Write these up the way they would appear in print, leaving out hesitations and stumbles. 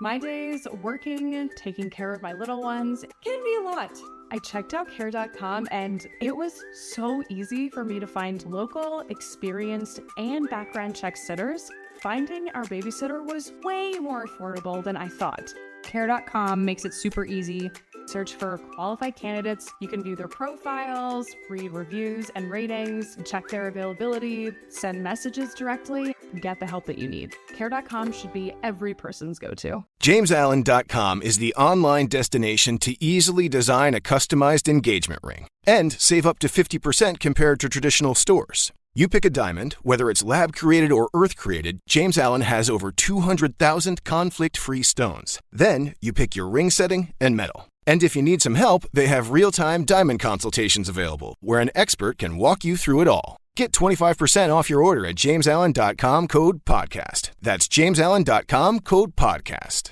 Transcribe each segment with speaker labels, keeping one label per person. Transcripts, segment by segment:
Speaker 1: My days working, taking care of my little ones can be a lot. I checked out care.com and it was so easy for me to find local, experienced, and background check sitters. Finding our babysitter was way more affordable than I thought. Care.com makes it super easy. Search for qualified candidates. You can view their profiles, read reviews and ratings, check their availability, send messages directly, and get the help that you need. Care.com should be every person's go-to.
Speaker 2: JamesAllen.com is the online destination to easily design a customized engagement ring and save up to 50% compared to traditional stores. You pick a diamond, whether it's lab-created or earth-created, James Allen has over 200,000 conflict-free stones. Then you pick your ring setting and metal. And if you need some help, they have real-time diamond consultations available, where an expert can walk you through it all. Get 25% off your order at JamesAllen.com, code podcast. That's JamesAllen.com, code podcast.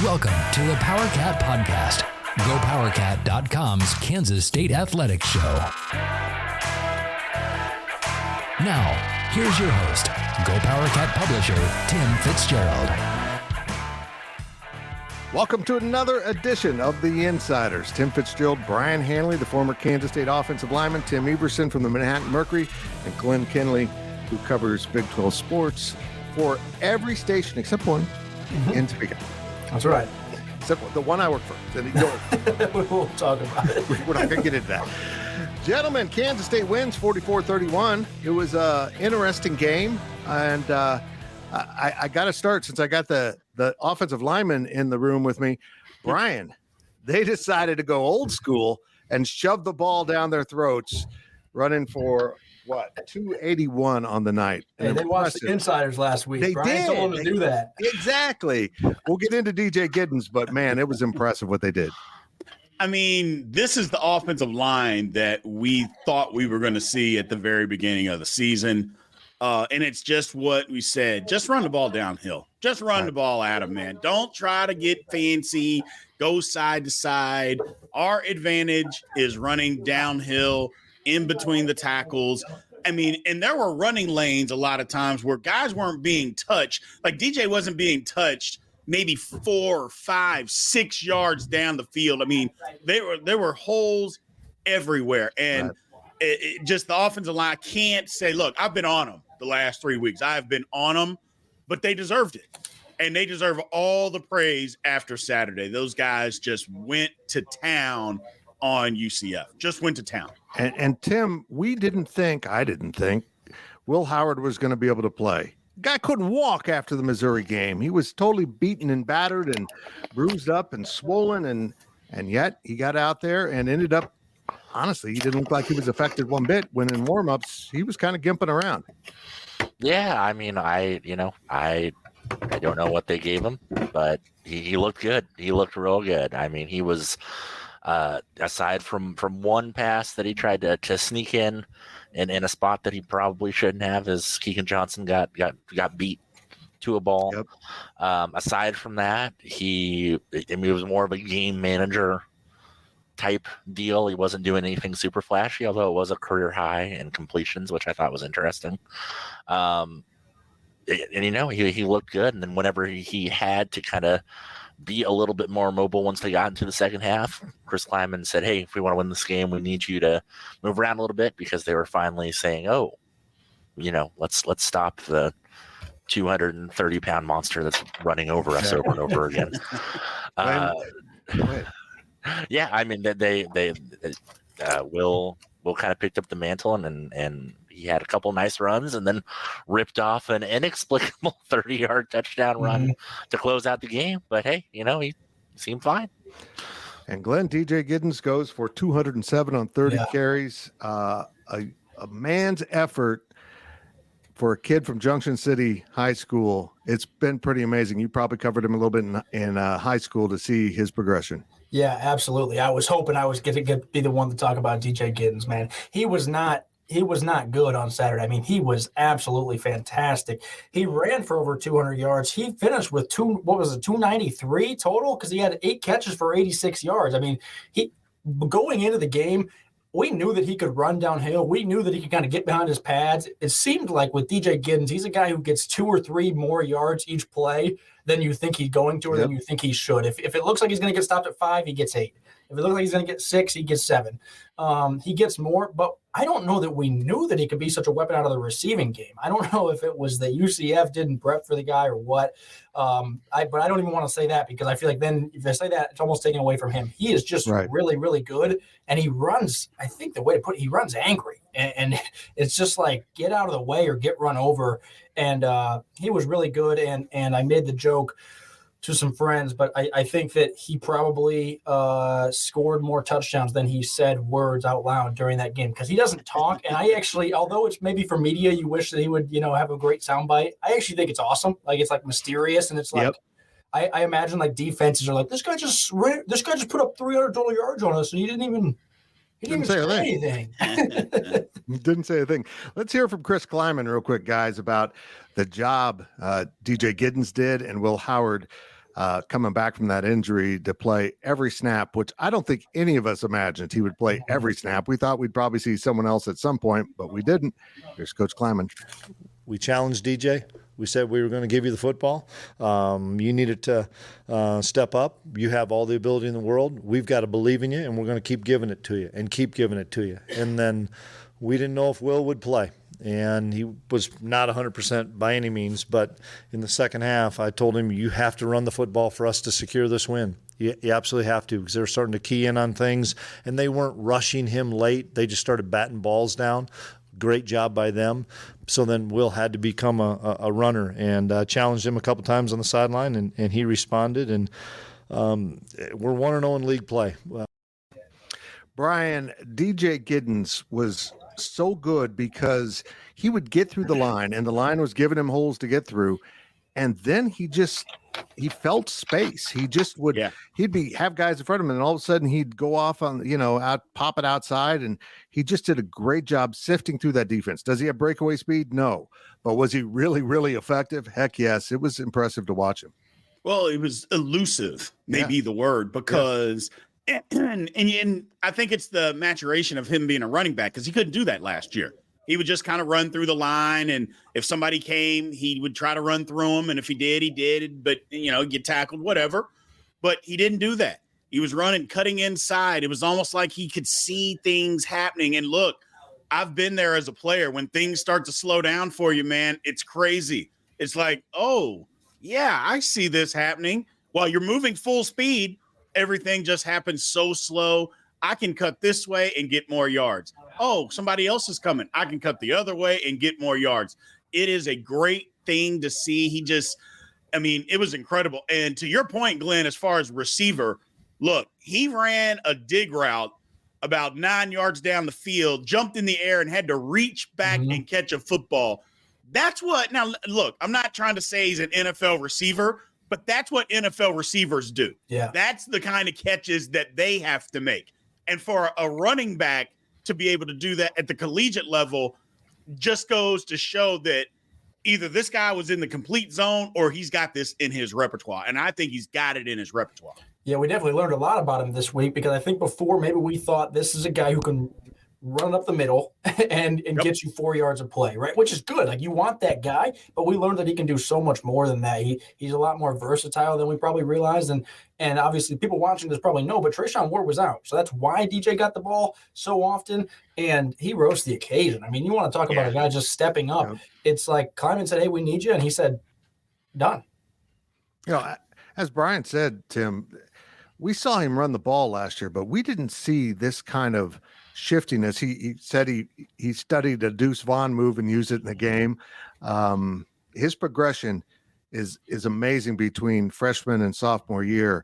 Speaker 3: Welcome to the PowerCat Podcast, GoPowercat.com's Kansas State Athletics Show. Now, here's your host, GoPowercat publisher, Tim Fitzgerald.
Speaker 4: Welcome to another edition of The Insiders. Tim Fitzgerald, Brien Hanley, the former Kansas State offensive lineman, Tim Everson from the Manhattan Mercury, and Glenn Kinsley, who covers Big 12 sports for every station except one in Topeka.
Speaker 5: That's right.
Speaker 4: Except the one I work for.
Speaker 5: We won't talk about it.
Speaker 4: We're not going to get into that. Gentlemen, Kansas State wins 44-31. It was an interesting game. And I got to start, since I got the offensive lineman in the room with me. Brien, they decided to go old school and shove the ball down their throats, running for, 281 on the night.
Speaker 5: Hey, they watched The Insiders last week.
Speaker 4: They
Speaker 5: Brien
Speaker 4: did.
Speaker 5: told them to do that.
Speaker 4: Exactly. We'll get into DJ Giddens, but, man, it was impressive what they did.
Speaker 6: I mean, this is the offensive line that we thought we were going to see at the very beginning of the season. And it's just what we said. Just run the ball downhill. Just run the ball at them, man. Don't try to get fancy, go side to side. Our advantage is running downhill in between the tackles. I mean, and there were running lanes a lot of times where guys weren't being touched. Like DJ wasn't being touched maybe 4, 5, 6 yards down the field. I mean, there were holes everywhere. And it just the offensive line, I can't say, look, I've been on them the last 3 weeks. I have been on them, but they deserved it. And they deserve all the praise after Saturday. Those guys just went to town on UCF. Just went to town.
Speaker 4: And Tim, I didn't think Will Howard was going to be able to play. Guy couldn't walk after the Missouri game. He was totally beaten and battered and bruised up and swollen, and yet he got out there and ended up, honestly, he didn't look like he was affected one bit when in warm-ups he was kind of gimping around.
Speaker 7: Yeah, I mean, I don't know what they gave him, but he looked good. He looked real good. I mean, he was aside from one pass that he tried to sneak in a spot that he probably shouldn't have, as Keegan Johnson got beat to a ball. Yep. Aside from that, he was more of a game manager type deal. He wasn't doing anything super flashy, although it was a career high in completions, which I thought was interesting. And he looked good. And then whenever he had to kind of be a little bit more mobile once they got into the second half, Chris Klieman said, hey, if we want to win this game, we need you to move around a little bit, because they were finally saying, let's stop the 230-pound monster that's running over us over and over again. Yeah, I mean, they Will kind of picked up the mantle, and he had a couple nice runs, and then ripped off an inexplicable 30-yard touchdown run to close out the game. But hey, he seemed fine.
Speaker 4: And Glenn, DJ Giddens goes for 207 on 30 carries. A man's effort for a kid from Junction City High School. It's been pretty amazing. You probably covered him a little bit in high school to see his progression.
Speaker 5: Yeah, absolutely. I was hoping I was going to be the one to talk about DJ Giddens, man. He was not good on Saturday. I mean, he was absolutely fantastic. He ran for over 200 yards. He finished with 293 total, because he had 8 catches for 86 yards. I mean, going into the game, we knew that he could run downhill. We knew that he could kind of get behind his pads. It seemed like with DJ Giddens, he's a guy who gets 2 or 3 more yards each play than you think he's going to or than you think he should. If it looks like he's going to get stopped at 5, he gets 8. If it looks like he's going to get 6, he gets 7. He gets more, but I don't know that we knew that he could be such a weapon out of the receiving game. I don't know if it was that UCF didn't prep for the guy or what. But I don't even want to say that, because I feel like then if I say that, it's almost taken away from him. He is just really, really good. And he runs, I think the way to put it, he runs angry. And it's just like, get out of the way or get run over. And he was really good. And I made the joke to some friends, but I think that he probably scored more touchdowns than he said words out loud during that game, because he doesn't talk. And I actually, although it's maybe for media, you wish that he would, have a great soundbite. I actually think it's awesome. Like, it's like mysterious, and it's like, I imagine like defenses are like, this guy just put up 300 total yards on us, and he didn't even say anything.
Speaker 4: Didn't say a thing. Let's hear from Chris Kleiman real quick, guys, about the job DJ Giddens did, and Will Howard coming back from that injury to play every snap, which I don't think any of us imagined he would play every snap. We thought we'd probably see someone else at some point, but we didn't. Here's Coach Kleiman.
Speaker 8: We challenged DJ. We said we were going to give you the football. You needed to step up. You have all the ability in the world. We've got to believe in you, and we're going to keep giving it to you and keep giving it to you. And then we didn't know if Will would play. And he was not 100% by any means, but in the second half, I told him, you have to run the football for us to secure this win. You absolutely have to, because they're starting to key in on things, and they weren't rushing him late. They just started batting balls down. Great job by them. So then Will had to become a runner, and challenged him a couple times on the sideline, and he responded. And we're 1-0 in league play.
Speaker 4: Brien, DJ Giddens was so good because he would get through the line, and the line was giving him holes to get through, and then he felt space. He just would have guys in front of him, and all of a sudden he'd go off on pop it outside, and he just did a great job sifting through that defense. Does he have breakaway speed? No, but was he really, really effective? Heck yes. It was impressive to watch him.
Speaker 6: Well, it was elusive, maybe the word, because and I think it's the maturation of him being a running back, because he couldn't do that last year. He would just kind of run through the line, and if somebody came, he would try to run through them, and if he did, he did, but, get tackled, whatever. But he didn't do that. He was running, cutting inside. It was almost like he could see things happening. And look, I've been there as a player. When things start to slow down for you, man, it's crazy. It's like, oh, yeah, I see this happening. While you're moving full speed, everything just happens so slow. I can cut this way and get more yards. Oh, somebody else is coming. I can cut the other way and get more yards. It is a great thing to see. It was incredible. And to your point, Glenn, as far as receiver, look, he ran a dig route about 9 yards down the field, jumped in the air, and had to reach back and catch a football. That's what – now, look, I'm not trying to say he's an NFL receiver, but that's what NFL receivers do. Yeah. That's the kind of catches that they have to make. And for a running back to be able to do that at the collegiate level just goes to show that either this guy was in the complete zone or he's got this in his repertoire. And I think he's got it in his repertoire.
Speaker 5: Yeah, we definitely learned a lot about him this week, because I think before maybe we thought this is a guy who can run up the middle and get you 4 yards of play, right? Which is good. Like, you want that guy, but we learned that he can do so much more than that. He's a lot more versatile than we probably realized. And obviously people watching this probably know, but Treshaun Ward was out. So that's why DJ got the ball so often, and he rose to the occasion. I mean, you want to talk about a guy just stepping up. Yeah. It's like Kleiman said, hey, we need you. And he said, done.
Speaker 4: As Brien said, Tim, we saw him run the ball last year, but we didn't see this kind of shiftiness. He said he studied a Deuce Vaughn move and used it in the game. His progression is amazing between freshman and sophomore year.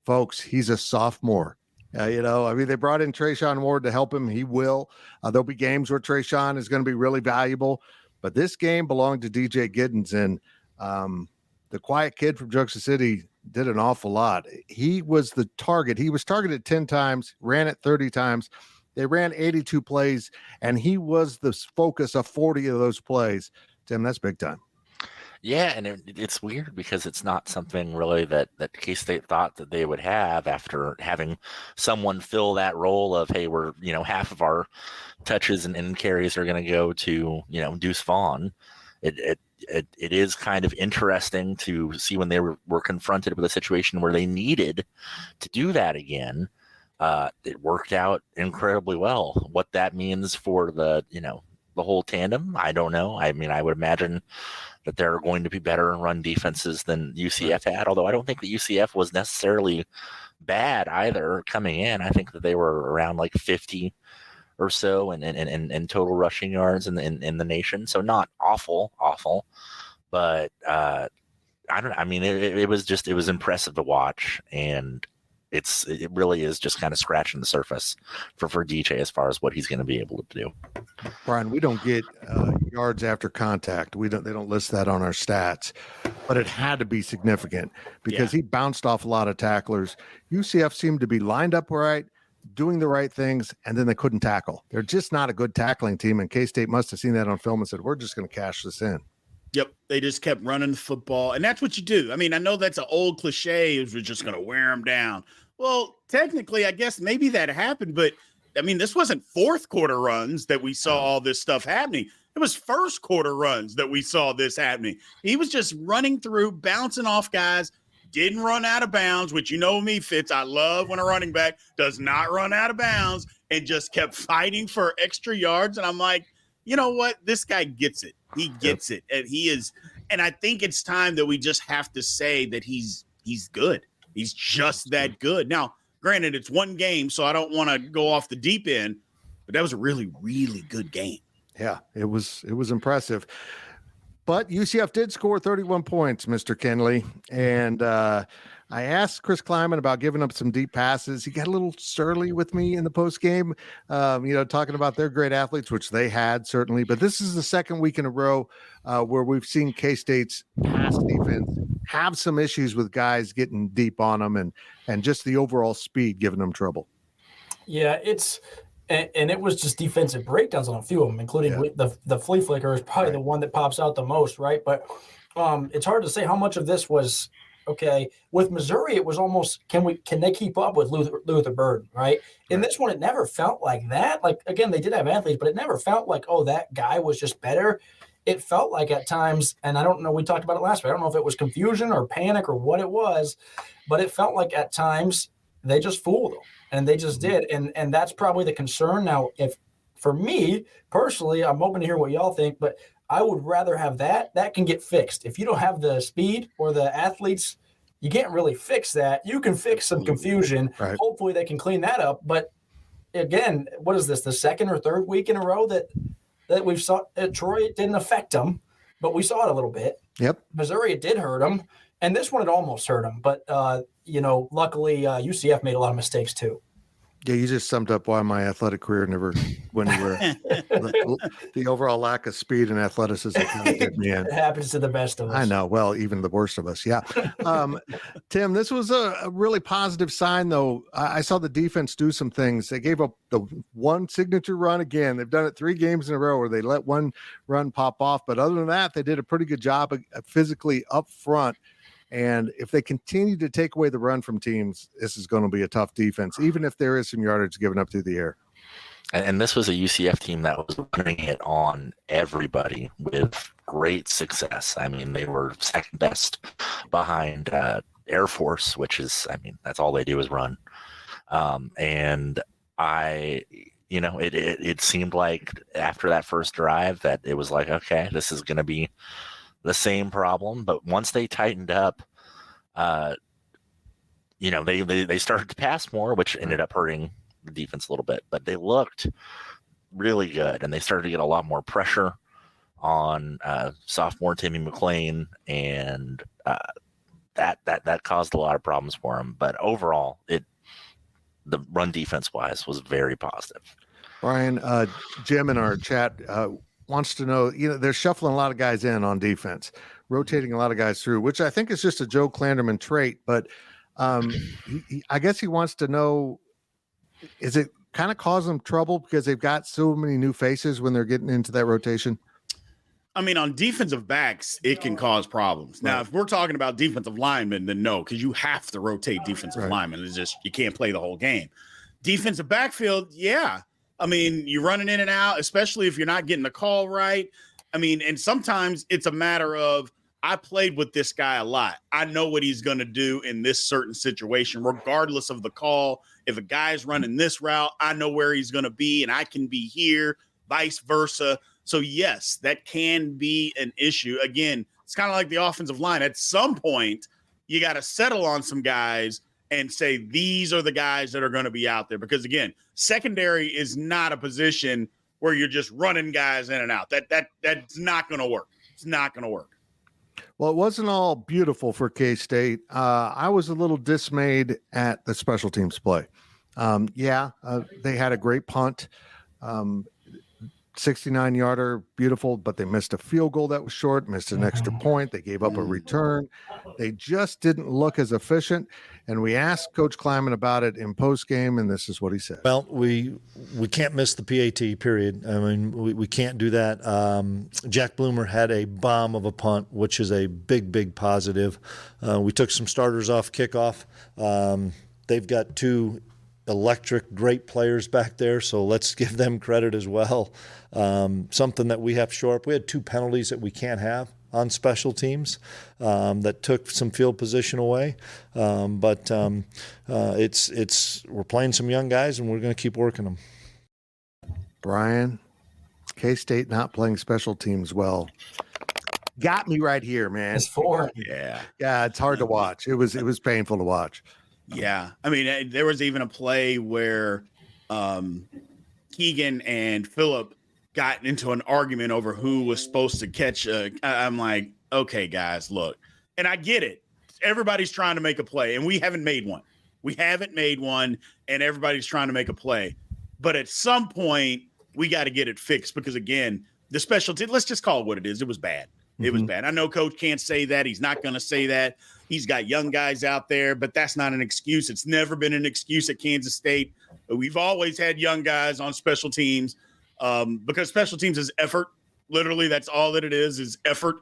Speaker 4: Folks, he's a sophomore. They brought in Treshaun Ward to help him. He will. There'll be games where Treshaun is going to be really valuable, but this game belonged to DJ Giddens, and the quiet kid from Junction City did an awful lot. He was the target. He was targeted 10 times, ran it 30 times. They ran 82 plays, and he was the focus of 40 of those plays. Tim, that's big time.
Speaker 7: Yeah, and it's weird because it's not something really that K-State thought that they would have after having someone fill that role of, hey, we're, half of our touches and carries are going to go to, Deuce Vaughn. It is kind of interesting to see when they were confronted with a situation where they needed to do that again. It worked out incredibly well. What that means for the whole tandem, I don't know. I mean, I would imagine that there are going to be better run defenses than UCF had, although I don't think that UCF was necessarily bad either coming in. I think that they were around like 50 or so in total rushing yards in the nation. So not awful, but I don't know. I mean, it was impressive to watch, and it really is just kind of scratching the surface for DJ as far as what he's going to be able to do.
Speaker 4: Brian, we don't get yards after contact. They don't list that on our stats, but it had to be significant because he bounced off a lot of tacklers. UCF seemed to be lined up right, doing the right things, and then they couldn't tackle. They're just not a good tackling team, and K-State must have seen that on film and said, we're just going to cash this in.
Speaker 6: Yep, they just kept running the football, and that's what you do. I mean, I know that's an old cliche, is we're just going to wear them down. Well, technically, I guess maybe that happened, but I mean, this wasn't fourth quarter runs that we saw all this stuff happening. It was first quarter runs that we saw this happening. He was just running through, bouncing off guys, didn't run out of bounds, which me, Fitz. I love when a running back does not run out of bounds, and just kept fighting for extra yards. And I'm like, you know what? This guy gets it. He gets it. And he is. And I think it's time that we just have to say that he's good. He's just that good. Now, granted, it's one game, so I don't want to go off the deep end, but that was a really, really good game.
Speaker 4: Yeah, it was impressive. But UCF did score 31 points, Mr. Kinley. And I asked Chris Kleiman about giving up some deep passes. He got a little surly with me in the postgame, talking about their great athletes, which they had, certainly. But this is the second week in a row where we've seen K-State's pass defense have some issues with guys getting deep on them and just the overall speed giving them trouble.
Speaker 5: Yeah, and it was just defensive breakdowns on a few of them, including the flea flicker is probably the one that pops out the most, right? But it's hard to say how much of this was okay. With Missouri, it was almost can they keep up with Luther Burden, right? In this one, it never felt like that. Like, again, they did have athletes, but it never felt like, oh, that guy was just better. It felt like at times, and I don't know, we talked about it last week, I don't know if it was confusion or panic or what it was, but it felt like at times they just fooled them, and they just did. And that's probably the concern. Now, if for me personally, I'm open to hear what y'all think, but I would rather have that can get fixed. If you don't have the speed or the athletes, you can't really fix that. You can fix some confusion. Right. Hopefully they can clean that up. But again, what is this, the second or third week in a row that we've saw Troy, it didn't affect them, but we saw it a little bit. Yep. Missouri, it did hurt them. And this one, it almost hurt them. But, luckily UCF made a lot of mistakes too.
Speaker 4: Yeah, you just summed up why my athletic career never went anywhere. The overall lack of speed and athleticism kind of did me in.
Speaker 5: It happens to the best of us.
Speaker 4: I know. Well, even the worst of us. Yeah. Tim, this was a really positive sign, though. I saw the defense do some things. They gave up the one signature run again. They've done it 3 games in a row where they let one run pop off. But other than that, they did a pretty good job of physically up front. And if they continue to take away the run from teams, this is going to be a tough defense, even if there is some yardage given up through the air.
Speaker 7: And this was a UCF team that was running it on everybody with great success. I mean, they were second best behind Air Force, which is, I mean, that's all they do is run. And it seemed like after that first drive that it was like, okay, this is going to be the same problem. But once they tightened up, they started to pass more, which ended up hurting the defense a little bit, but they looked really good, and they started to get a lot more pressure on sophomore Timmy McClain, and that caused a lot of problems for him. But overall, the run defense wise was very positive.
Speaker 4: Brian, Jim in our chat wants to know, they're shuffling a lot of guys in on defense, rotating a lot of guys through, which I think is just a Joe Klanderman trait. But I guess he wants to know, is it kind of causing them trouble because they've got so many new faces when they're getting into that rotation?
Speaker 6: I mean, on defensive backs, it can cause problems. Now, if we're talking about defensive linemen, then no, because you have to rotate defensive linemen. It's just you can't play the whole game. Defensive backfield, yeah. I mean, you're running in and out, especially if you're not getting the call right. I mean, and sometimes it's a matter of I played with this guy a lot. I know what he's going to do in this certain situation, regardless of the call. If a guy's running this route, I know where he's going to be, and I can be here, vice versa. So, yes, that can be an issue. Again, it's kind of like the offensive line. At some point, you got to settle on some guys and say, these are the guys that are going to be out there. Because, again, secondary is not a position where you're just running guys in and out. That's not going to work. It's not going to work.
Speaker 4: Well, it wasn't all beautiful for K-State. I was a little dismayed at the special teams play. They had a great punt. 69-yarder, beautiful, but they missed a field goal that was short, missed an extra point. They gave up a return. They just didn't look as efficient. And we asked Coach Kleiman about it in postgame, and this is what he said.
Speaker 8: Well, we can't miss the PAT, period. I mean, we can't do that. Jack Bloomer had a bomb of a punt, which is a big, big positive. We took some starters off kickoff. They've got two electric, great players back there, so let's give them credit as well. Something that we have to shore up. We had two penalties that we can't have on special teams that took some field position away. But we're playing some young guys, and we're going to keep working them.
Speaker 4: Brien, K-State not playing special teams well. Got me right here, man.
Speaker 5: It's 4.
Speaker 4: Yeah, it's hard to watch. It was painful to watch.
Speaker 6: Yeah. I mean, there was even a play where Keegan and Phillip got into an argument over who was supposed to catch. I'm like, okay, guys, look. And I get it. Everybody's trying to make a play, and we haven't made one. And everybody's trying to make a play. But at some point, we got to get it fixed because, again, the special team, let's just call it what it is. It was bad. It was bad. I know Coach can't say that. He's not going to say that. He's got young guys out there, but that's not an excuse. It's never been an excuse at Kansas State. We've always had young guys on special teams because special teams is effort. Literally, that's all that it is effort.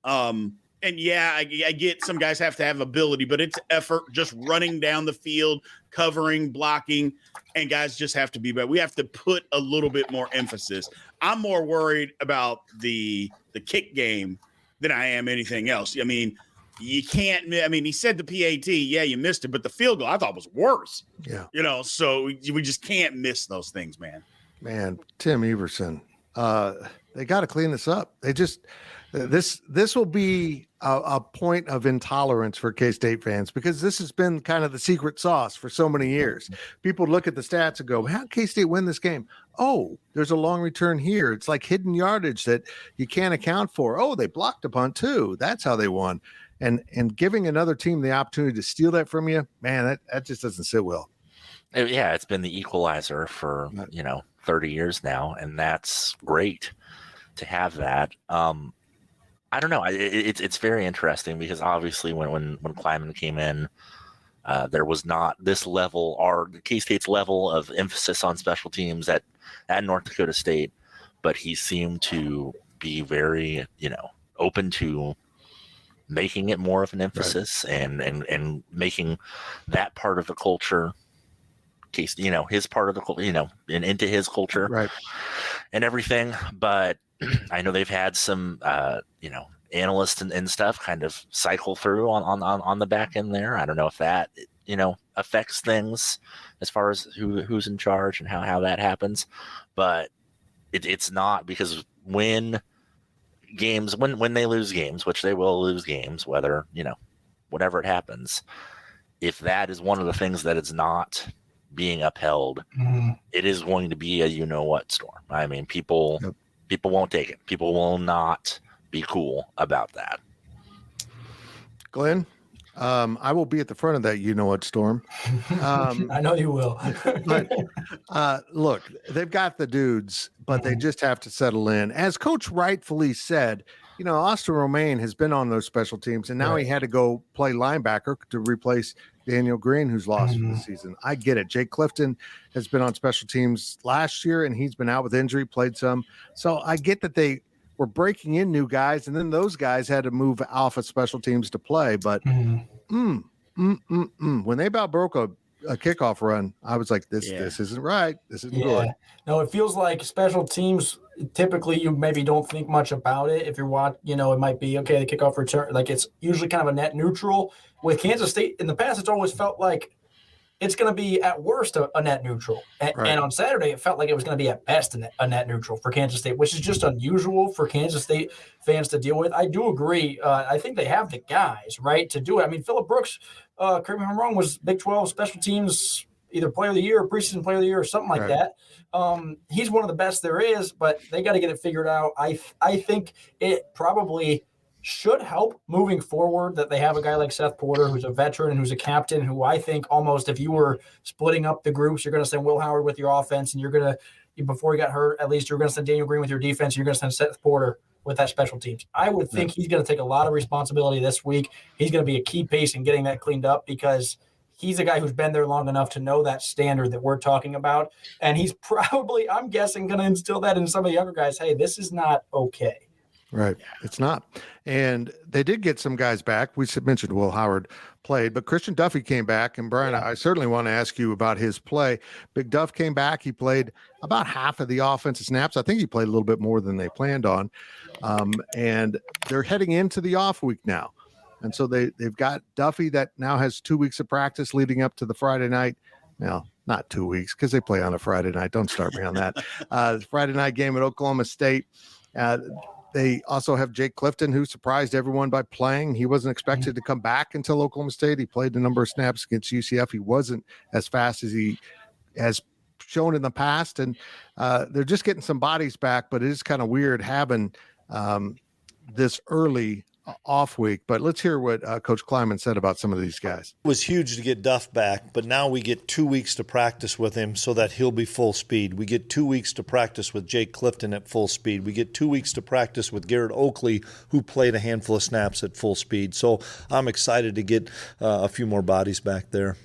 Speaker 6: And, yeah, I get some guys have to have ability, but it's effort, just running down the field, covering, blocking, and guys just have to be better. We have to put a little bit more emphasis. I'm more worried about the kick game than I am anything else. I mean, you can't – I mean, he said the PAT, yeah, you missed it, but the field goal I thought was worse.
Speaker 4: Yeah.
Speaker 6: So we just can't miss those things, man.
Speaker 4: Man, Tim Everson, they got to clean this up. They just this will be a point of intolerance for K-State fans because this has been kind of the secret sauce for so many years. People look at the stats and go, how did K-State win this game? Oh, there's a long return here. It's like hidden yardage that you can't account for. Oh, they blocked a punt too. That's how they won. And giving another team the opportunity to steal that from you, man, that just doesn't sit well.
Speaker 7: Yeah, it's been the equalizer for 30 years now, and that's great to have that. I don't know. It's very interesting because obviously when Kleiman came in, there was not this level or K-State's level of emphasis on special teams at North Dakota State, but he seemed to be very open to making it more of an emphasis and making that part of the culture. His part of the culture, and into his culture, and everything. But I know they've had some, analysts and stuff kind of cycle through on the back end there. I don't know if that, affects things as far as who's in charge and how that happens. But it's not because when they lose games, which they will lose games, whether, whatever it happens, if that is one of the things that it's not being upheld, it is going to be a storm. I mean, people won't take it. People will not be cool about that.
Speaker 4: Glenn, I will be at the front of that storm.
Speaker 5: I know you will.
Speaker 4: But look, they've got the dudes, but they just have to settle in. As Coach rightfully said, Austin Romaine has been on those special teams, and now he had to go play linebacker to replace Daniel Green, who's lost for the season. I get it. Jake Clifton has been on special teams last year, and he's been out with injury, played some. So I get that they were breaking in new guys, and then those guys had to move off of special teams to play. But when they about broke a kickoff run, I was like, this isn't right. This isn't good.
Speaker 5: No, it feels like special teams, typically you maybe don't think much about it. If you're watching, it might be, okay, the kickoff return, like it's usually kind of a net neutral. With Kansas State, in the past, it's always felt like it's going to be at worst a net neutral. And on Saturday, it felt like it was going to be at best a net neutral for Kansas State, which is just unusual for Kansas State fans to deal with. I do agree. I think they have the guys, right, to do it. I mean, Phillip Brooks, correct me if I'm wrong, was Big 12 special teams either player of the year or preseason player of the year or something like that. He's one of the best there is, but they got to get it figured out. I think it probably should help moving forward that they have a guy like Seth Porter, who's a veteran and who's a captain, who I think almost if you were splitting up the groups, you're going to send Will Howard with your offense, and you're going to, before he got hurt, at least you're going to send Daniel Green with your defense, and you're going to send Seth Porter with that special teams. I would think he's going to take a lot of responsibility this week. He's going to be a key piece in getting that cleaned up because he's a guy who's been there long enough to know that standard that we're talking about. And he's probably, I'm guessing, going to instill that in some of the younger guys. Hey, this is not okay.
Speaker 4: Right. It's not. And they did get some guys back. We mentioned Will Howard played, but Christian Duffy came back. And Brian, I certainly want to ask you about his play. Big Duff came back. He played about half of the offensive snaps. I think he played a little bit more than they planned on. And they're heading into the off week now. And so they've got Duffy that now has 2 weeks of practice leading up to the Friday night. Well, not 2 weeks because they play on a Friday night. Don't start me on that. Friday night game at Oklahoma State. They also have Jake Clifton, who surprised everyone by playing. He wasn't expected to come back until Oklahoma State. He played a number of snaps against UCF. He wasn't as fast as he has shown in the past. And they're just getting some bodies back, but it is kind of weird having this early off week. But let's hear what Coach Kleiman said about some of these guys.
Speaker 8: It was huge to get Duff back, but now we get 2 weeks to practice with him so that he'll be full speed. We get 2 weeks to practice with Jake Clifton at full speed. We get 2 weeks to practice with Garrett Oakley, who played a handful of snaps at full speed. So I'm excited to get a few more bodies back there.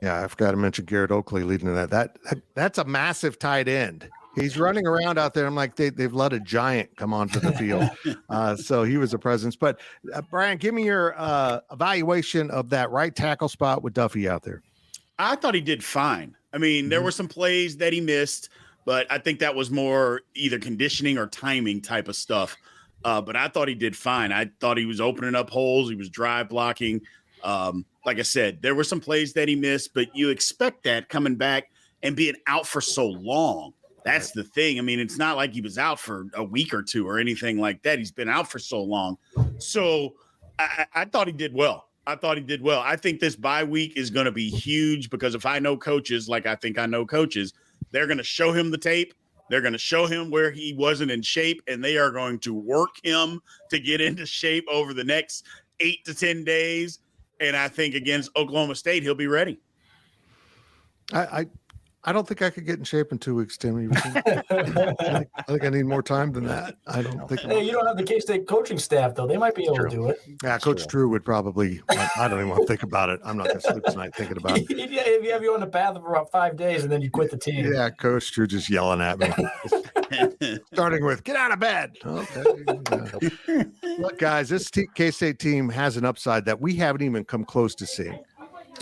Speaker 4: Yeah, I forgot to mention Garrett Oakley leading to that. That's a massive tight end. He's running around out there. I'm like, they've let a giant come onto the field. So he was a presence. But, Brian, give me your evaluation of that right tackle spot with Duffy out there.
Speaker 6: I thought he did fine. I mean, there were some plays that he missed, but I think that was more either conditioning or timing type of stuff. But I thought he did fine. I thought he was opening up holes. He was drive blocking. Like I said, there were some plays that he missed, but you expect that coming back and being out for so long. That's the thing. I mean, it's not like he was out for a week or two or anything like that. He's been out for so long. So I thought he did well. I think this bye week is going to be huge because if I know coaches, like I think I know coaches, they're going to show him the tape. They're going to show him where he wasn't in shape, and they are going to work him to get into shape over the next 8 to 10 days. And I think against Oklahoma State, he'll be ready.
Speaker 4: I don't think I could get in shape in 2 weeks, Tim. I think I need more time than that. I don't think.
Speaker 5: Hey, you don't have the K-State coaching staff, though. They might be able to do it.
Speaker 4: Yeah, Coach Drew would probably. I don't even want to think about it. I'm not going to sleep tonight thinking about it.
Speaker 5: If you have you on the path for about 5 days and then you quit the team.
Speaker 4: Yeah, Coach Drew just yelling at me. Starting with, get out of bed. Okay. Look, guys, this K-State team has an upside that we haven't even come close to seeing.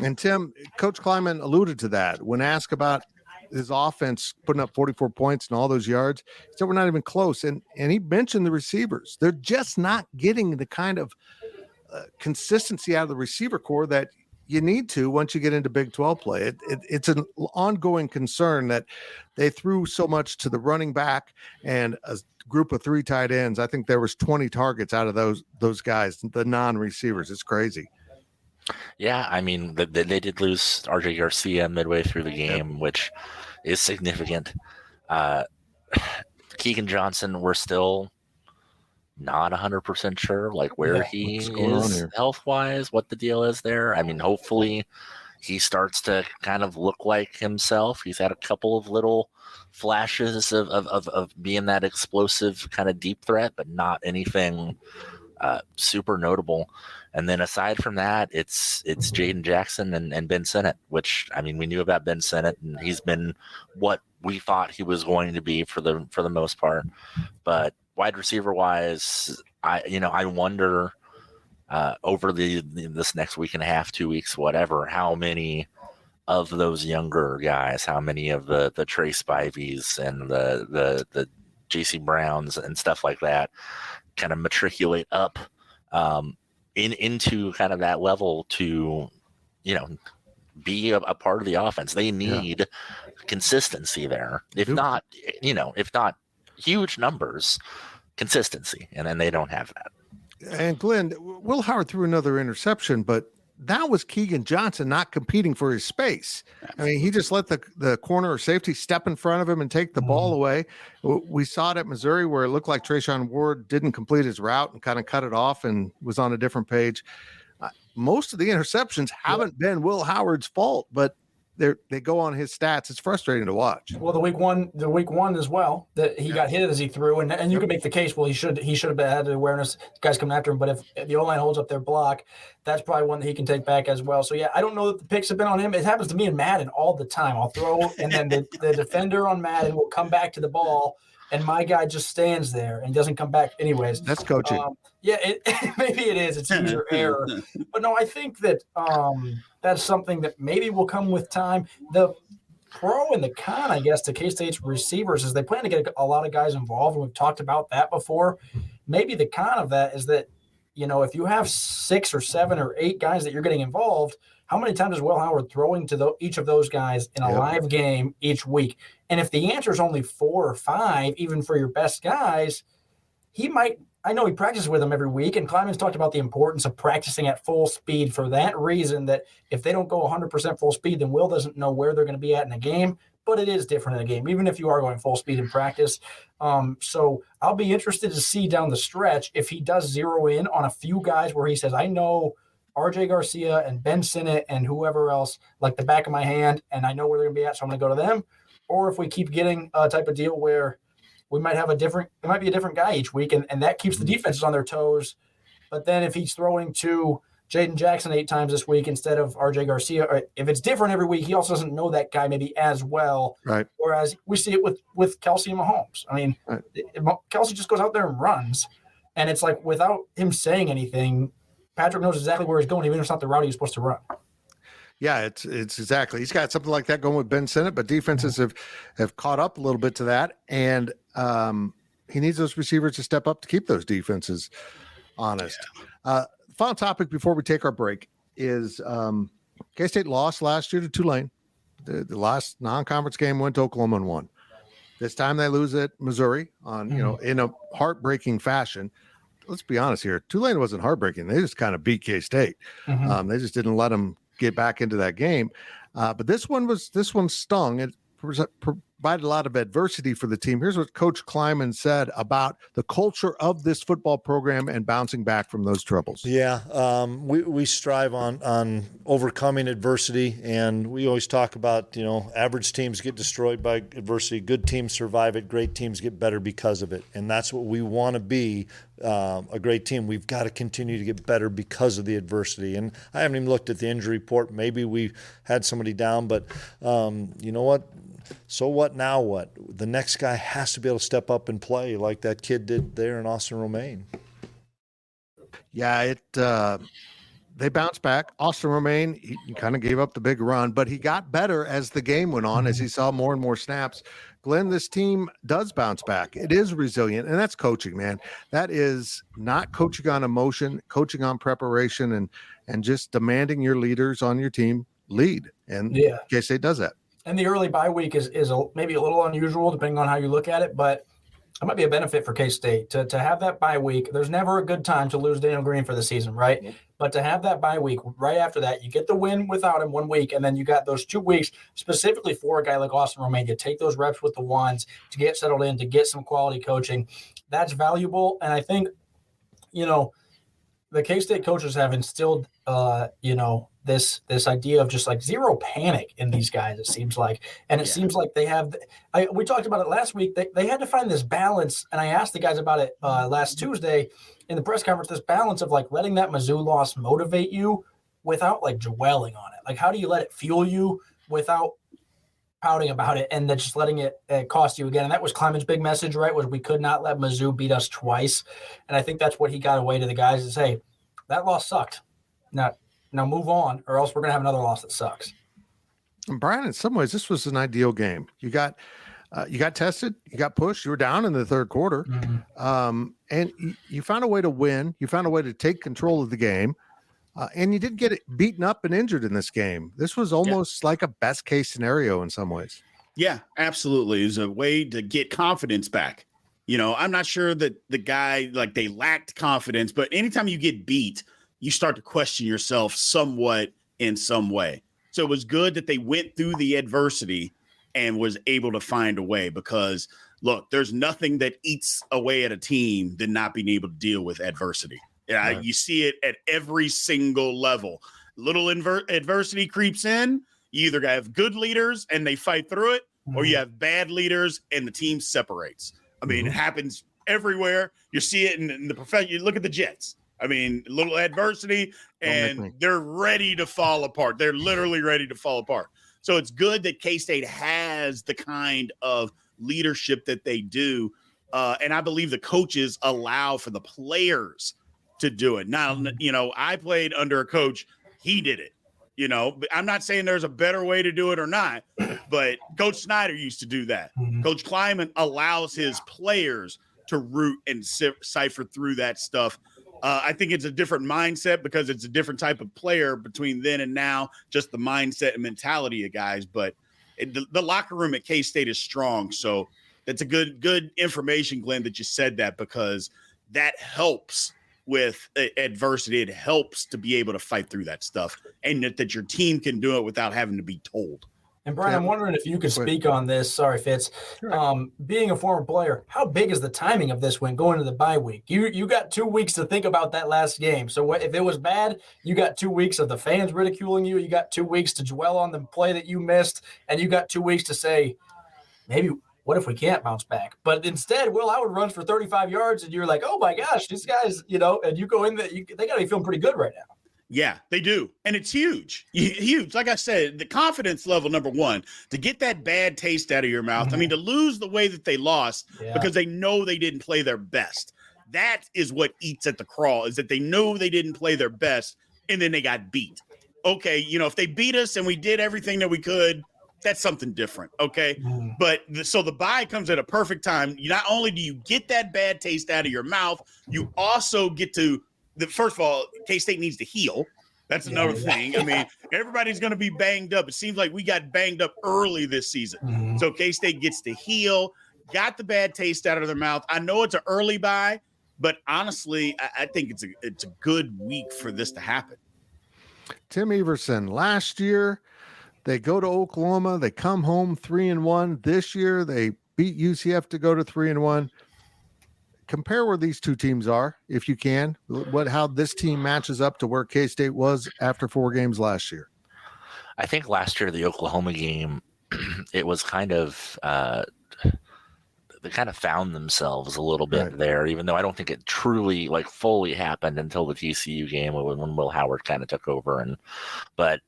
Speaker 4: And Tim, Coach Kleiman alluded to that when asked about his offense putting up 44 points and all those yards. He said we're not even close. And he mentioned the receivers. They're just not getting the kind of consistency out of the receiver core that you need to once you get into Big 12 play. It's an ongoing concern that they threw so much to the running back and a group of 3 tight ends. I think there was 20 targets out of those guys, the non-receivers. It's crazy.
Speaker 7: Yeah, I mean, they did lose RJ Garcia midway through the game, which is significant. Keegan Johnson, we're still not 100% sure, like where he is health-wise, what the deal is there. I mean, hopefully he starts to kind of look like himself. He's had a couple of little flashes of being that explosive kind of deep threat, but not anything super notable. And then aside from that, it's Jaden Jackson and Ben Sinnott, which, I mean, we knew about Ben Sinnott, and he's been what we thought he was going to be for the most part. But wide receiver wise, I wonder over this next week and a half, 2 weeks, whatever, how many of those younger guys, how many of the Trey Spiveys and the JC Browns and stuff like that kind of matriculate up into kind of that level to, be a part of the offense. They need consistency there. If not huge numbers, consistency. And then they don't have that.
Speaker 4: And Glenn, Will Howard threw another interception, but that was Keegan Johnson not competing for his space. I mean, he just let the corner or safety step in front of him and take the ball away. We saw it at Missouri where it looked like Trayshawn Ward didn't complete his route and kind of cut it off and was on a different page. Most of the interceptions haven't been Will Howard's fault, but they go on his stats. It's frustrating to watch.
Speaker 5: Well, the week one as well, that he got hit as he threw, and you can make the case, well, he should have had the awareness, guys coming after him, but if the O-line holds up their block, that's probably one that he can take back as well. So, yeah, I don't know that the picks have been on him. It happens to me in Madden all the time. I'll throw, and then the defender on Madden will come back to the ball, and my guy just stands there and doesn't come back anyways.
Speaker 4: That's coaching.
Speaker 5: Maybe it is. It's user error. But no, I think that that's something that maybe will come with time. The pro and the con, I guess, to K-State's receivers is they plan to get a lot of guys involved, and we've talked about that before. Maybe the con of that is that, if you have 6 or 7 or 8 guys that you're getting involved, how many times is Will Howard throwing to each of those guys in a live game each week? And if the answer is only 4 or 5, even for your best guys, he might – I know he practices with them every week, and Kleiman's talked about the importance of practicing at full speed for that reason, that if they don't go 100% full speed, then Will doesn't know where they're going to be at in a game. But it is different in a game, even if you are going full speed in practice. So I'll be interested to see down the stretch if he does zero in on a few guys where he says, I know RJ Garcia and Ben Sinnott and whoever else like the back of my hand, and I know where they're going to be at, so I'm going to go to them. Or if we keep getting a type of deal where we might have it might be a different guy each week, and that keeps the defenses on their toes. But then if he's throwing to Jaden Jackson 8 times this week instead of RJ Garcia, or if it's different every week, he also doesn't know that guy maybe as well.
Speaker 4: Right.
Speaker 5: Whereas we see it with Kelsey and Mahomes. I mean, Kelsey just goes out there and runs, and it's like without him saying anything, Patrick knows exactly where he's going, even if it's not the route he's supposed to run.
Speaker 4: Yeah, it's exactly. He's got something like that going with Ben Sinnott, but defenses have caught up a little bit to that, and he needs those receivers to step up to keep those defenses honest. Yeah. Final topic before we take our break is K-State lost last year to Tulane. The last non-conference game went to Oklahoma and won. This time they lose at Missouri on in a heartbreaking fashion. Let's be honest here. Tulane wasn't heartbreaking. They just kind of beat K-State. They just didn't let them get back into that game. But this one stung. It provided a lot of adversity for the team. Here's what Coach Kleiman said about the culture of this football program and bouncing back from those troubles.
Speaker 8: Yeah, we strive on overcoming adversity, and we always talk about, average teams get destroyed by adversity, good teams survive it, great teams get better because of it, and that's what we want to be. A great team. We've got to continue to get better because of the adversity. And I haven't even looked at the injury report. Maybe we had somebody down, but you know what? So what? Now what? The next guy has to be able to step up and play like that kid did there in Austin Romaine.
Speaker 4: Yeah, they bounced back. Austin Romaine, he kind of gave up the big run, but he got better as the game went on, as he saw more and more snaps. Glenn, this team does bounce back. It is resilient, and that's coaching, man. That is not coaching on emotion, coaching on preparation, and just demanding your leaders on your team lead. And K-State does that.
Speaker 5: And the early bye week is maybe a little unusual depending on how you look at it, but it might be a benefit for K-State to have that bye week. There's never a good time to lose Daniel Green for the season, right? Mm-hmm. But to have that bye week right after that, you get the win without him 1 week, and then you got those 2 weeks specifically for a guy like Austin Romaine. You take those reps with the ones to get settled in, to get some quality coaching. That's valuable, and I think, the K-State coaches have instilled, this idea of just like zero panic in these guys, it seems like. And it seems like they have we talked about it last week. They had to find this balance, and I asked the guys about it last Tuesday in the press conference, this balance of like letting that Mizzou loss motivate you without like dwelling on it. Like, how do you let it fuel you without pouting about it and then just letting it cost you again. And that was Clement's big message, right? Was we could not let Mizzou beat us twice. And I think that's what he got away to the guys is, hey, that loss sucked. Now move on, or else we're going to have another loss that sucks.
Speaker 4: And Brien, in some ways, this was an ideal game. You got tested, you got pushed, you were down in the third quarter, and you found a way to win. You found a way to take control of the game, and you didn't get beaten up and injured in this game. This was almost like a best case scenario in some ways.
Speaker 6: Yeah, absolutely. It was a way to get confidence back. You know, I'm not sure that the guy, like, they lacked confidence, but anytime you get beat, you start to question yourself somewhat in some way. So it was good that they went through the adversity and was able to find a way, because look, there's nothing that eats away at a team than not being able to deal with adversity. Right. You see it at every single level. Little adversity creeps in. You either have good leaders and they fight through it, or you have bad leaders and the team separates. I mean, it happens everywhere. You see it in the profession. You look at the Jets. I mean, little adversity and they're ready to fall apart. They're literally ready to fall apart. So it's good that K-State has the kind of leadership that they do. And I believe the coaches allow for the players to do it. Now, you know, I played under a coach. He did it, you know, I'm not saying there's a better way to do it or not, but Coach Snyder used to do that. Coach Kleiman allows his players to root and cipher through that stuff. I think it's a different mindset because it's a different type of player between then and now, just the mindset and mentality of guys. But the locker room at K-State is strong. So that's a good information, Glenn, that you said that, because that helps with adversity. It helps to be able to fight through that stuff, and that your team can do it without having to be told.
Speaker 5: And Brien, I'm wondering if you could speak on this. Sorry, Fitz. Sure. Being a former player, how big is the timing of this when going to the bye week? You got 2 weeks to think about that last game. So if it was bad, you got 2 weeks of the fans ridiculing you. You got 2 weeks to dwell on the play that you missed, and you got 2 weeks to say, maybe what if we can't bounce back? But instead, Will Howard runs for 35 yards, and you're like, oh my gosh, these guys, you know, and you go in there, they got to be feeling pretty good right now.
Speaker 6: Yeah, they do. And it's huge. Huge. Like I said, the confidence level, number one, to get that bad taste out of your mouth. I mean, to lose the way that they lost because they know they didn't play their best. That is what eats at the crawl, is that they know they didn't play their best and then they got beat. Okay, you know, if they beat us and we did everything that we could, that's something different. Okay. But so the bye comes at a perfect time. Not only do you get that bad taste out of your mouth, you also get to, first of all, K-State needs to heal. That's another thing. I mean, everybody's going to be banged up. It seems like we got banged up early this season. So K-State gets to heal, got the bad taste out of their mouth. I know it's an early bye, but honestly, I think it's a good week for this to happen.
Speaker 4: Tim Everson, last year, they go to Oklahoma. They come home 3-1. This year, they beat UCF to go to 3-1. Compare where these two teams are, if you can. How this team matches up to where K-State was after 4 games last year.
Speaker 7: I think last year, the Oklahoma game, it was kind of they kind of found themselves a little bit there, even though I don't think it truly, like, fully happened until the TCU game when Will Howard kind of took over. But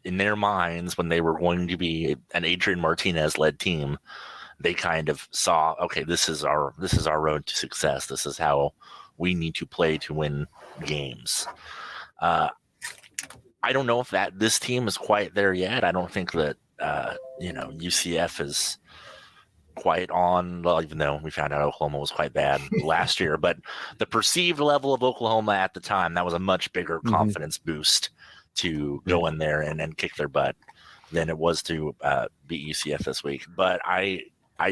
Speaker 7: in their minds, when they were going to be an Adrian Martinez-led team, they kind of saw, okay, this is our road to success. This is how we need to play to win games. I don't know if this team is quite there yet. I don't think that UCF is quite on, well, even though we found out Oklahoma was quite bad last year. But the perceived level of Oklahoma at the time, that was a much bigger confidence boost to go in there and kick their butt than it was to beat UCF this week. But I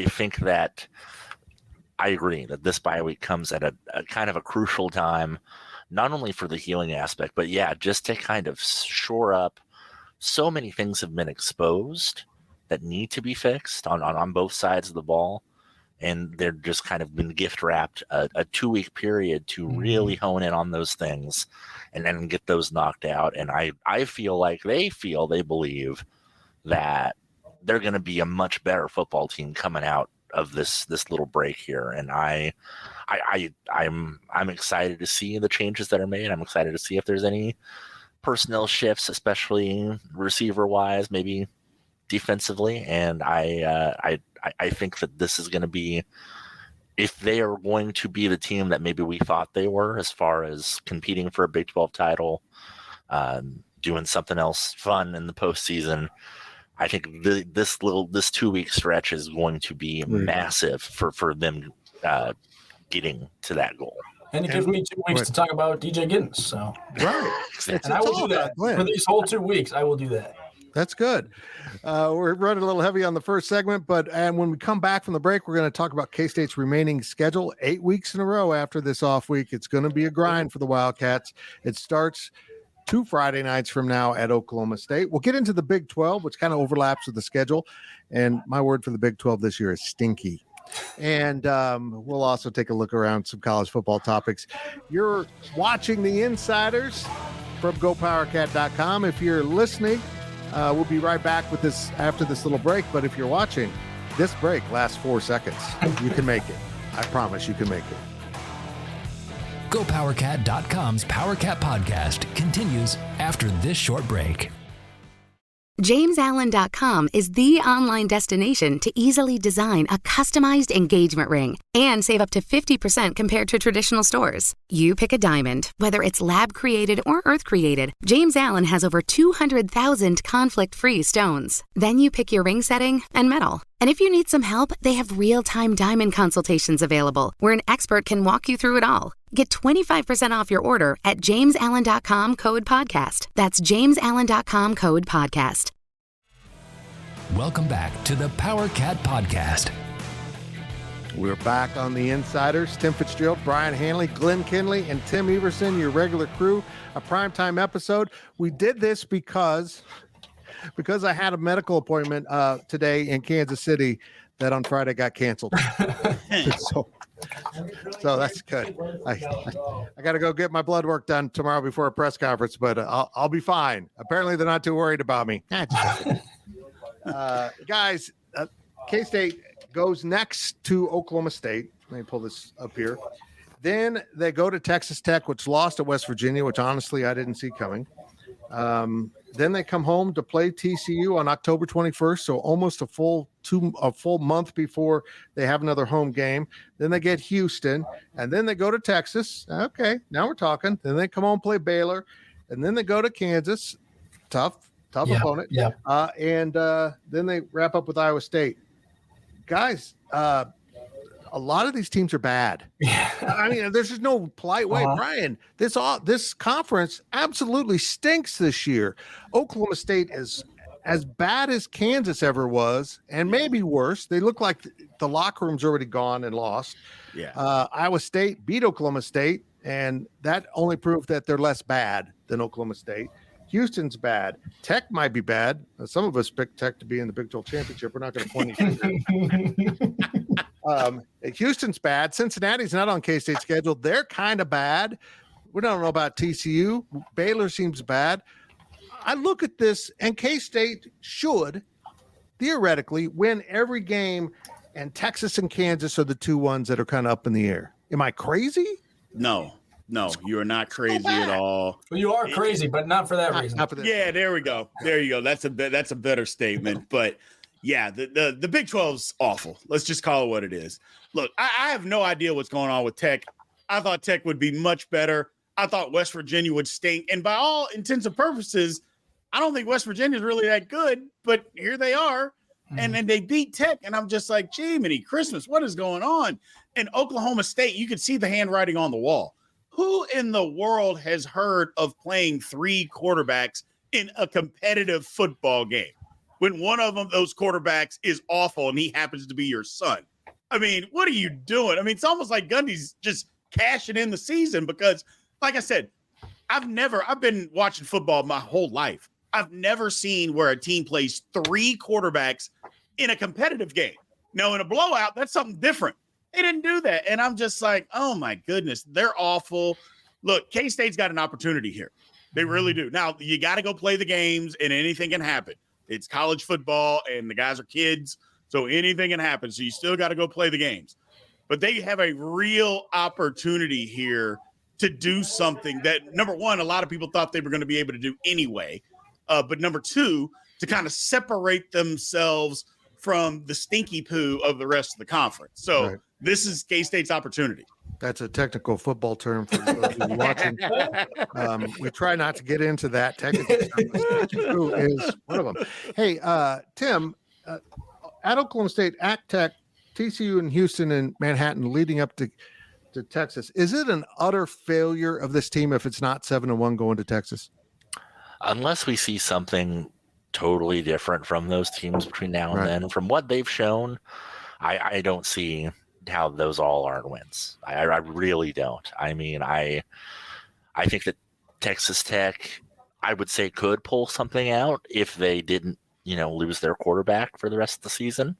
Speaker 7: think that I agree that this bye week comes at a kind of a crucial time, not only for the healing aspect, but just to kind of shore up. So many things have been exposed that need to be fixed on both sides of the ball. And they're just kind of been gift wrapped a 2-week period to really hone in on those things and then get those knocked out. And I feel like they believe that they're going to be a much better football team coming out of this little break here. And I'm excited to see the changes that are made. I'm excited to see if there's any personnel shifts, especially receiver wise, maybe defensively, and I think that this is going to be, if they are going to be the team that maybe we thought they were as far as competing for a Big 12 title, doing something else fun in the postseason, I think this 2-week stretch is going to be massive for them getting to that goal.
Speaker 5: And it gives me 2 weeks to talk about DJ Giddens. So
Speaker 4: Right.
Speaker 5: I will do that for these whole 2 weeks. I will do that.
Speaker 4: That's good. We're running a little heavy on the first segment, and when we come back from the break, we're going to talk about K-State's remaining schedule. 8 weeks in a row after this off week. It's going to be a grind for the Wildcats. It starts 2 Friday nights from now at Oklahoma State. We'll get into the Big 12, which kind of overlaps with the schedule. And my word for the Big 12 this year is stinky. And we'll also take a look around some college football topics. You're watching The Insiders from GoPowercat.com. If you're listening, we'll be right back with this after this little break. But if you're watching, this break lasts 4 seconds. You can make it. I promise you can make it.
Speaker 3: GoPowercat.com's PowerCat podcast continues after this short break.
Speaker 9: JamesAllen.com is the online destination to easily design a customized engagement ring and save up to 50% compared to traditional stores. You pick a diamond, whether it's lab-created or earth-created. James Allen has over 200,000 conflict-free stones. Then you pick your ring setting and metal. And if you need some help, they have real-time diamond consultations available, where an expert can walk you through it all. Get 25% off your order at JamesAllen.com code podcast. That's JamesAllen.com code podcast.
Speaker 3: Welcome back to the PowerCat podcast.
Speaker 4: We're back on The Insiders. Tim Fitzgerald, Brien Hanley, Glenn Kinsley, and Tim Everson, your regular crew. A primetime episode. We did this because I had a medical appointment today in Kansas City that on Friday got canceled. So that's good. I got to go get my blood work done tomorrow before a press conference, but I'll be fine. Apparently, they're not too worried about me. Guys, K-State goes next to Oklahoma State. Let me pull this up here. Then they go to Texas Tech, which lost at West Virginia, which honestly I didn't see coming. Then they come home to play TCU on October 21st, so almost a full month before they have another home game. Then they get Houston, and then they go to Texas. Okay, now we're talking. Then they come home and play Baylor, and then they go to Kansas. Tough opponent.
Speaker 5: Yeah.
Speaker 4: And then they wrap up with Iowa State. Guys, a lot of these teams are bad. I mean, there's just no polite way. Brien, this conference absolutely stinks this year. Oklahoma State is as bad as Kansas ever was, and maybe worse. They look like the locker room's already gone and lost.
Speaker 6: Yeah.
Speaker 4: Iowa State beat Oklahoma State, and that only proved that they're less bad than Oklahoma State. Houston's bad. Tech might be bad. Some of us picked Tech to be in the Big 12 championship. We're not going to point it. Houston's bad. Cincinnati's not on K-State's schedule. They're kind of bad. We don't know about TCU. Baylor seems bad. I look at this, and K-State should theoretically win every game, and Texas and Kansas are the two ones that are kind of up in the air. Am I crazy?
Speaker 6: No, you are not crazy at all.
Speaker 5: Well, you are crazy, but not for that reason.
Speaker 6: Yeah, there we go. There you go. That's a better statement. But yeah, the Big 12's awful. Let's just call it what it is. Look, I have no idea what's going on with Tech. I thought Tech would be much better. I thought West Virginia would stink. And by all intents and purposes, I don't think West Virginia is really that good, but here they are. And then they beat Tech, and I'm just like, gee, many Christmas, what is going on? And Oklahoma State, you could see the handwriting on the wall. Who in the world has heard of playing 3 quarterbacks in a competitive football game when one of them, those quarterbacks, is awful and he happens to be your son? I mean, what are you doing? I mean, it's almost like Gundy's just cashing in the season because, like I said, I've been watching football my whole life. I've never seen where a team plays 3 quarterbacks in a competitive game. Now, in a blowout, that's something different. They didn't do that. And I'm just like, oh, my goodness, they're awful. Look, K-State's got an opportunity here. They really do. Now, you got to go play the games, and anything can happen. It's college football, and the guys are kids, so anything can happen. So you still got to go play the games. But they have a real opportunity here to do something that, number one, a lot of people thought they were going to be able to do anyway. But number two, to kind of separate themselves from the stinky poo of the rest of the conference. So this is K-State's opportunity.
Speaker 4: That's a technical football term for those of you watching. We try not to get into that technical stuff. Stinky poo is one of them. Hey, Tim, at Oklahoma State, at Tech, TCU and Houston and Manhattan leading up to Texas. Is it an utter failure of this team if it's not 7-1 going to Texas?
Speaker 7: Unless we see something totally different from those teams between now and then. From what they've shown, I don't see how those all aren't wins. I really don't. I mean, I think that Texas Tech, I would say, could pull something out if they didn't, lose their quarterback for the rest of the season.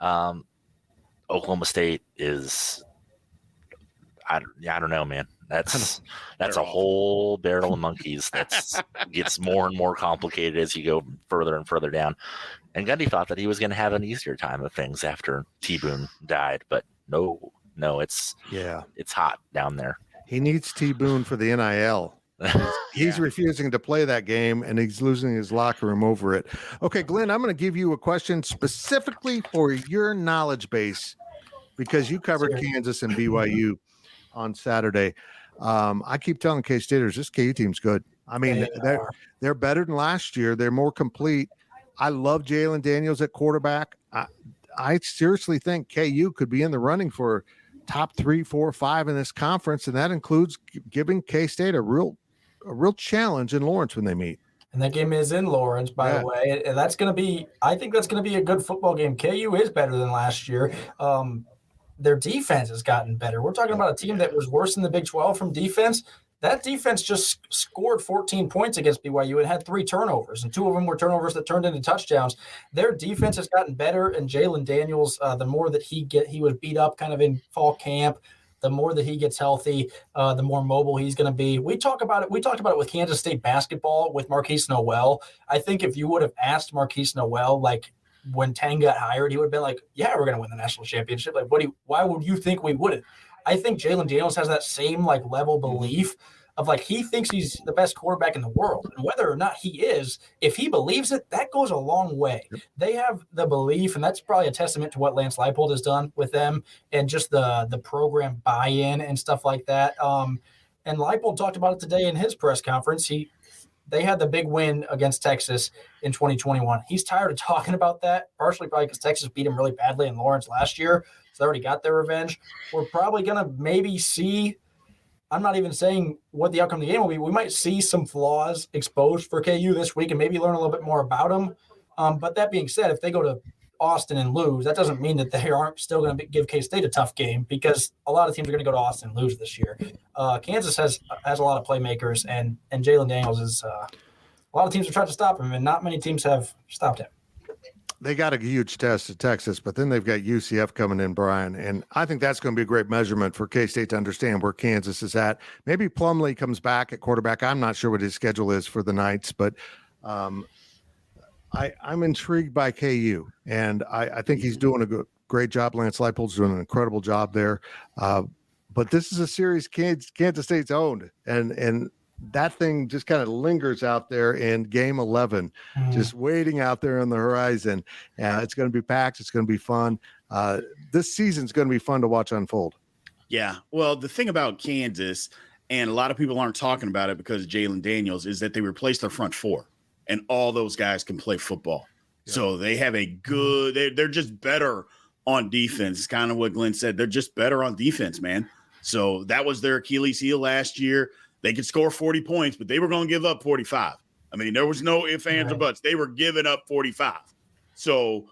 Speaker 7: Oklahoma State is, I don't know, man. That's a whole barrel of monkeys that gets more and more complicated as you go further and further down. And Gundy thought that he was going to have an easier time of things after T-Boone died, but no, it's hot down there.
Speaker 4: He needs T-Boone for the NIL. He's refusing to play that game, and he's losing his locker room over it. Okay, Glenn, I'm going to give you a question specifically for your knowledge base because you covered Kansas and BYU on Saturday. I keep telling K-Staters, this KU team's good. I mean, they're better than last year. They're more complete. I love Jalen Daniels at quarterback. I seriously think KU could be in the running for top 3, 4, 5 in this conference, and that includes giving K-State a real challenge in Lawrence when they meet.
Speaker 5: And that game is in Lawrence, by the way. And that's going to be – I think that's going to be a good football game. KU is better than last year. Their defense has gotten better. We're talking about a team that was worse than the Big 12 from defense. That defense just scored 14 points against BYU and had 3 turnovers, and 2 of them were turnovers that turned into touchdowns. Their defense has gotten better, and Jalen Daniels, the more that he was beat up kind of in fall camp, the more that he gets healthy, the more mobile he's going to be. We talked about it with Kansas State basketball with Marquise Noel. I think if you would have asked Marquise Noel, like, when Tang got hired, he would have been like, yeah, we're going to win the national championship. Like, why would you think we wouldn't? I think Jalen Daniels has that same level belief of he thinks he's the best quarterback in the world. And whether or not he is, if he believes it, that goes a long way. Yep. They have the belief, and that's probably a testament to what Lance Leipold has done with them and just the program buy-in and stuff like that. And Leipold talked about it today in his press conference. They had the big win against Texas in 2021. He's tired of talking about that, partially probably because Texas beat him really badly in Lawrence last year. So they already got their revenge. We're probably going to maybe see – I'm not even saying what the outcome of the game will be. We might see some flaws exposed for KU this week and maybe learn a little bit more about them. But that being said, if they go to Austin and lose, that doesn't mean that they aren't still going to give K-State a tough game because a lot of teams are going to go to Austin and lose this year. Kansas has a lot of playmakers, and Jalen Daniels is a lot of teams have tried to stop him, and not many teams have stopped him.
Speaker 4: They got a huge test at Texas, but then they've got UCF coming in, Brien, and I think that's going to be a great measurement for K-State to understand where Kansas is at. Maybe Plumlee comes back at quarterback. I'm not sure what his schedule is for the Knights, but I'm intrigued by KU, and I think he's doing a great job. Lance Leipold's doing an incredible job there. But this is a series Kansas State's owned, and that thing just kind of lingers out there in game 11, just waiting out there on the horizon. It's going to be packed. It's going to be fun. This season's going to be fun to watch unfold.
Speaker 6: Yeah. Well, the thing about Kansas, and a lot of people aren't talking about it because of Jalen Daniels, is that they replaced their front 4, and all those guys can play football. Yeah. So they have a good – they're just better on defense. It's kind of what Glenn said. They're just better on defense, man. So that was their Achilles heel last year. They could score 40 points, but they were going to give up 45. I mean, there was no ifs, ands, or buts. They were giving up 45. So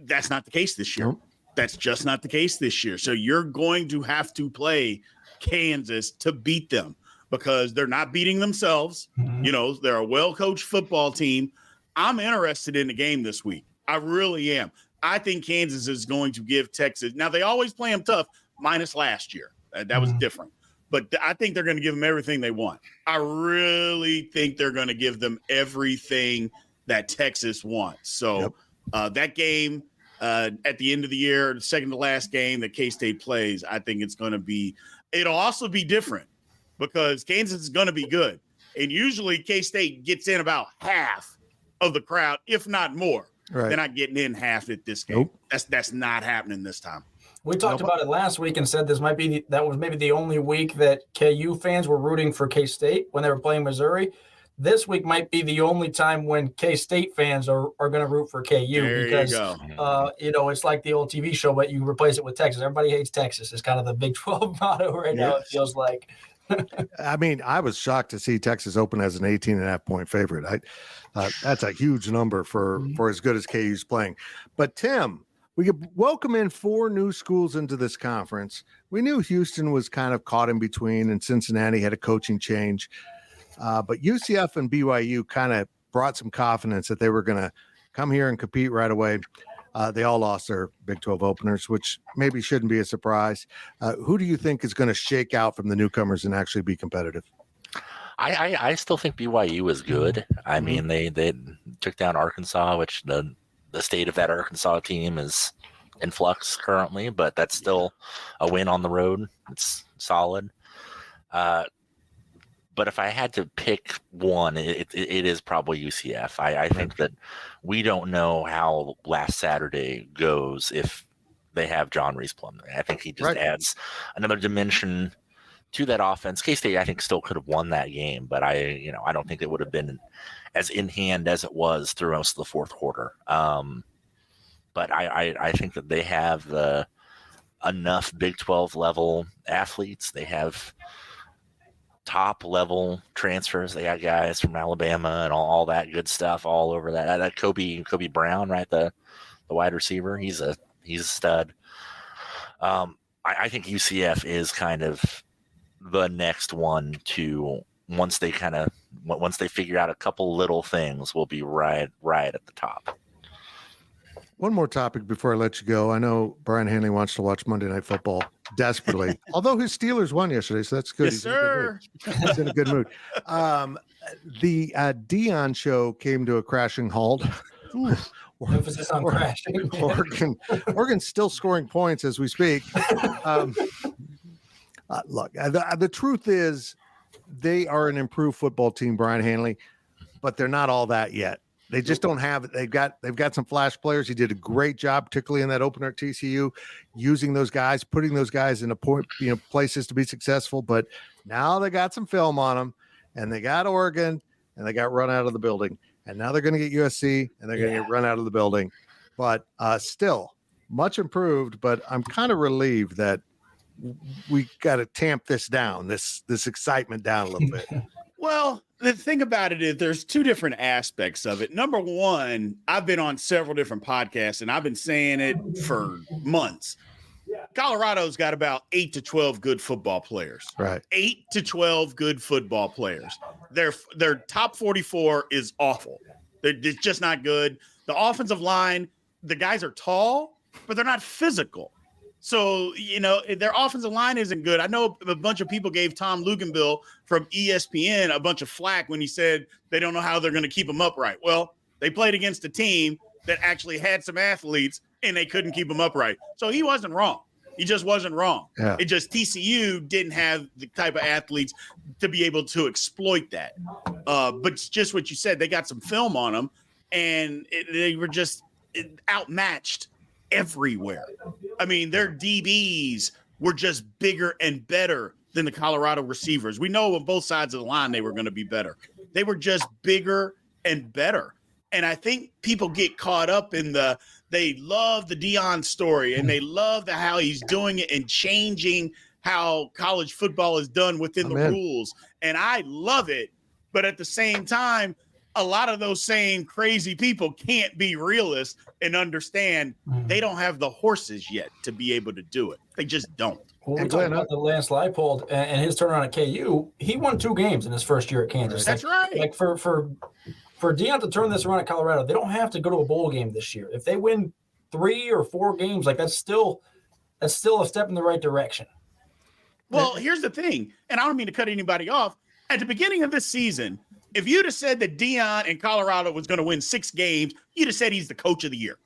Speaker 6: that's not the case this year. Nope. That's just not the case this year. So you're going to have to play Kansas to beat them because they're not beating themselves. Mm-hmm. You know, they're a well-coached football team. I'm interested in the game this week. I really am. I think Kansas is going to give Texas – now, they always play them tough, minus last year. That was different. But I think they're going to give them everything they want. I really think they're going to give them everything that Texas wants. So that game at the end of the year, the second to last game that K-State plays, I think it's going to be – it'll also be different because Kansas is going to be good. And usually K-State gets in about half of the crowd, if not more.
Speaker 4: Right.
Speaker 6: They're not getting in half at this game.
Speaker 4: Nope.
Speaker 6: That's not happening this time.
Speaker 5: We talked about it last week and said that was maybe the only week that KU fans were rooting for K-State when they were playing Missouri. This week might be the only time when K-State fans are going to root for KU
Speaker 6: There
Speaker 5: because,
Speaker 6: you go.
Speaker 5: it's like the old TV show, but you replace it with Texas. Everybody hates Texas. It's kind of the Big 12 motto right now, it feels like.
Speaker 4: I mean, I was shocked to see Texas open as an 18.5-point favorite. That's a huge number for as good as KU's playing. But, Tim, we could welcome in 4 new schools into this conference. We knew Houston was kind of caught in between, and Cincinnati had a coaching change. But UCF and BYU kind of brought some confidence that they were going to come here and compete right away. They all lost their Big 12 openers, which maybe shouldn't be a surprise. Who do you think is going to shake out from the newcomers and actually be competitive?
Speaker 7: I still think BYU is good. I mean, they took down Arkansas, which the state of that Arkansas team is in flux currently, but that's still a win on the road. It's solid. But if I had to pick one, it is probably UCF. I think that we don't know how last Saturday goes if they have John Reese-Plum. I think he just adds another dimension to that offense. K-State, I think, still could have won that game, but I don't think it would have been as in hand as it was through most of the fourth quarter. But I think that they have enough Big 12 level athletes. They have top level transfers. They got guys from Alabama and all that good stuff all over that Kobe Brown, right? The wide receiver. He's a stud. I think UCF is kind of the next one to once they figure out a couple little things, will be right at the top.
Speaker 4: One more topic before I let you go. I know Brien Hanley wants to watch Monday Night Football desperately, although his Steelers won yesterday, so that's good.
Speaker 6: Yes, sir.
Speaker 4: He's in a good mood. The Dion show came to a crashing halt.
Speaker 5: Emphasis on crashing.
Speaker 4: Oregon's still scoring points as we speak. Look, the truth is they are an improved football team, Brien Hanley, but they're not all that yet. They just don't have it. They've got some flash players. He did a great job, particularly in that opener at TCU, using those guys, putting those guys in places to be successful. But now they got some film on them, and they got Oregon, and they got run out of the building. And now they're going to get USC, and they're going to get run out of the building. But still, much improved. But I'm kind of relieved that we got to tamp this down, this excitement down a little bit.
Speaker 6: Well, the thing about it is there's 2 different aspects of it. Number one, I've been on several different podcasts, and I've been saying it for months. Colorado's got about 8 to 12 good football players.
Speaker 4: Right. 8
Speaker 6: to 12 good football players. Their top 44 is awful. It's just not good. The offensive line, the guys are tall, but they're not physical. So, their offensive line isn't good. I know a bunch of people gave Tom Luganbill from ESPN a bunch of flack when he said they don't know how they're going to keep them upright. Well, they played against a team that actually had some athletes, and they couldn't keep them upright. So he wasn't wrong. He just wasn't wrong.
Speaker 4: Yeah.
Speaker 6: It just TCU didn't have the type of athletes to be able to exploit that. But it's just what you said. They got some film on them, and they were just outmatched everywhere. I mean, their DBs were just bigger and better than the Colorado receivers. We know on both sides of the line they were going to be better. They were just bigger and better. And I think people get caught up in they love the Dion story, and they love how he's doing it and changing how college football is done within the rules. And I love it. But at the same time, a lot of those same crazy people can't be realists and understand they don't have the horses yet to be able to do it. They just don't.
Speaker 5: When we talk about the Lance Leipold and his turnaround at KU, he won 2 games in his first year at Kansas.
Speaker 6: That's right.
Speaker 5: Like for Dion to turn this around at Colorado, they don't have to go to a bowl game this year. If they win 3 or 4 games, like that's still a step in the right direction.
Speaker 6: Well, here's the thing, and I don't mean to cut anybody off. At the beginning of this season, if you'd have said that Dion in Colorado was going to win 6 games, you'd have said he's the coach of the year.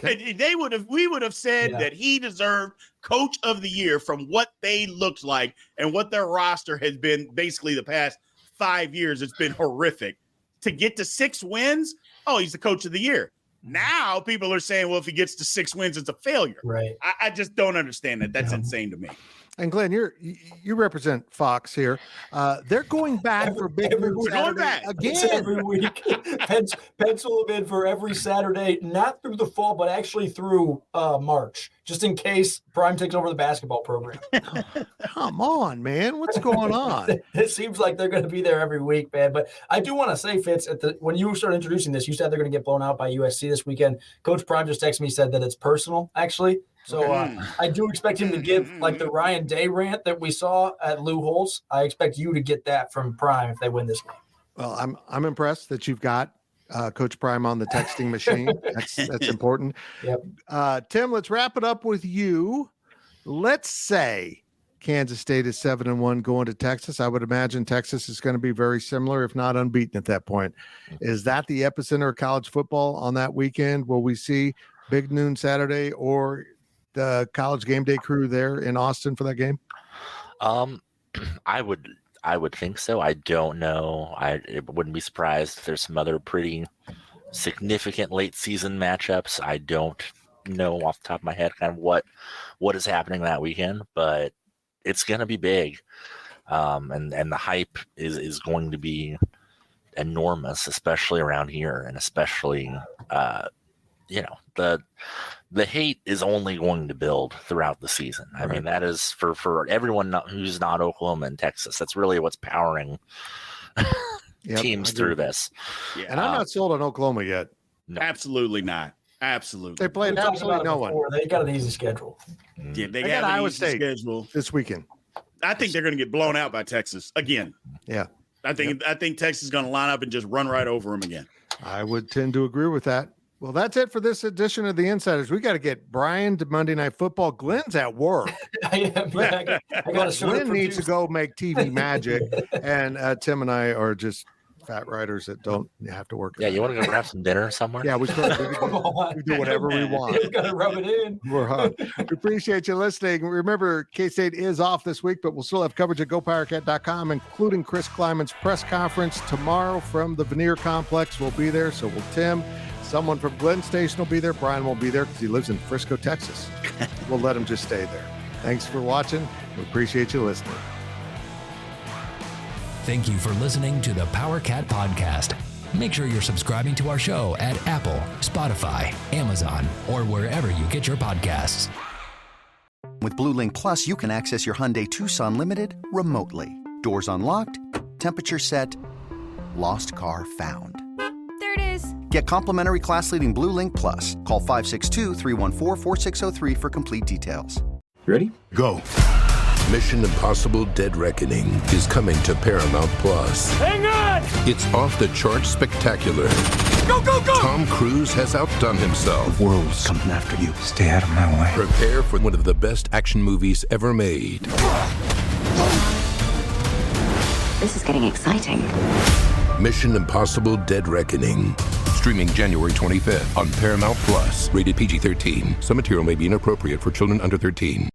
Speaker 6: We would have said that he deserved coach of the year from what they looked like and what their roster has been basically the past 5 years. It's been horrific. To get to 6 wins, oh, he's the coach of the year. Now people are saying, well, if he gets to 6 wins, it's a failure.
Speaker 5: Right.
Speaker 6: I just don't understand that. That's insane to me.
Speaker 4: And Glenn, you represent Fox here. They're going back for big moves again
Speaker 5: every week. Pencil them in for every Saturday, not through the fall, but actually through March, just in case Prime takes over the basketball program.
Speaker 4: Come on, man, what's going on?
Speaker 5: It seems like they're going to be there every week, man. But I do want to say, Fitz, when you started introducing this, you said they're going to get blown out by USC this weekend. Coach Prime just texted me, said that it's personal, actually. So I do expect him to give like the Ryan Day rant that we saw at Lou Holtz. I expect you to get that from Prime if they win this game.
Speaker 4: Well, I'm impressed that you've got Coach Prime on the texting machine. That's important.
Speaker 5: Yep.
Speaker 4: Tim, let's wrap it up with you. Let's say Kansas State is 7-1 going to Texas. I would imagine Texas is going to be very similar, if not unbeaten at that point. Is that the epicenter of college football on that weekend? Will we see big noon Saturday or the College Game Day crew there in Austin for that game?
Speaker 7: I would think so. I don't know. I wouldn't be surprised if there's some other pretty significant late season matchups. I don't know off the top of my head kind of what is happening that weekend, but it's going to be big. And the hype is going to be enormous, especially around here, and especially the hate is only going to build throughout the season. I mean, that is for everyone who's not Oklahoma and Texas. That's really what's powering teams through this.
Speaker 4: Yeah. And I'm not sold on Oklahoma yet.
Speaker 6: No. Absolutely not. Absolutely.
Speaker 4: They played absolutely no one.
Speaker 5: They got an easy schedule.
Speaker 6: Yeah, they got Iowa State schedule
Speaker 4: this weekend.
Speaker 6: I think they're going to get blown out by Texas again.
Speaker 4: Yeah.
Speaker 6: I think Texas is going to line up and just run right over them again.
Speaker 4: I would tend to agree with that. Well, that's it for this edition of The Insiders. We got to get Brien to Monday Night Football. Glenn's at work.
Speaker 5: I got
Speaker 4: Glenn needs to go make TV magic, and Tim and I are just fat writers that don't have to work.
Speaker 7: Yeah, you want to go grab some dinner somewhere?
Speaker 4: Yeah, we could. We do whatever we want.
Speaker 5: You got to rub it in.
Speaker 4: We're hot. We appreciate you listening. Remember, K-State is off this week, but we'll still have coverage at GoPowercat.com, including Chris Kleiman's press conference tomorrow from the Veneer Complex. We'll be there. So will Tim. Someone from Glen Station will be there. Brien won't be there because he lives in Frisco, Texas. We'll let him just stay there. Thanks for watching. We appreciate you listening.
Speaker 3: Thank you for listening to the PowerCat Podcast. Make sure you're subscribing to our show at Apple, Spotify, Amazon, or wherever you get your podcasts.
Speaker 10: With Blue Link Plus, you can access your Hyundai Tucson Limited remotely. Doors unlocked, temperature set, lost car found.
Speaker 11: There it is.
Speaker 10: Get complimentary class-leading Blue Link Plus. Call 562-314-4603 for complete details.
Speaker 12: Ready? Go. Mission Impossible Dead Reckoning is coming to Paramount Plus.
Speaker 13: Hang on!
Speaker 12: It's off-the-charts spectacular.
Speaker 13: Go, go, go!
Speaker 12: Tom Cruise has outdone himself.
Speaker 14: The world's coming after you. Stay out of my way.
Speaker 12: Prepare for one of the best action movies ever made.
Speaker 11: This is getting exciting.
Speaker 12: Mission Impossible Dead Reckoning. Streaming January 25th on Paramount Plus. Rated PG-13. Some material may be inappropriate for children under 13.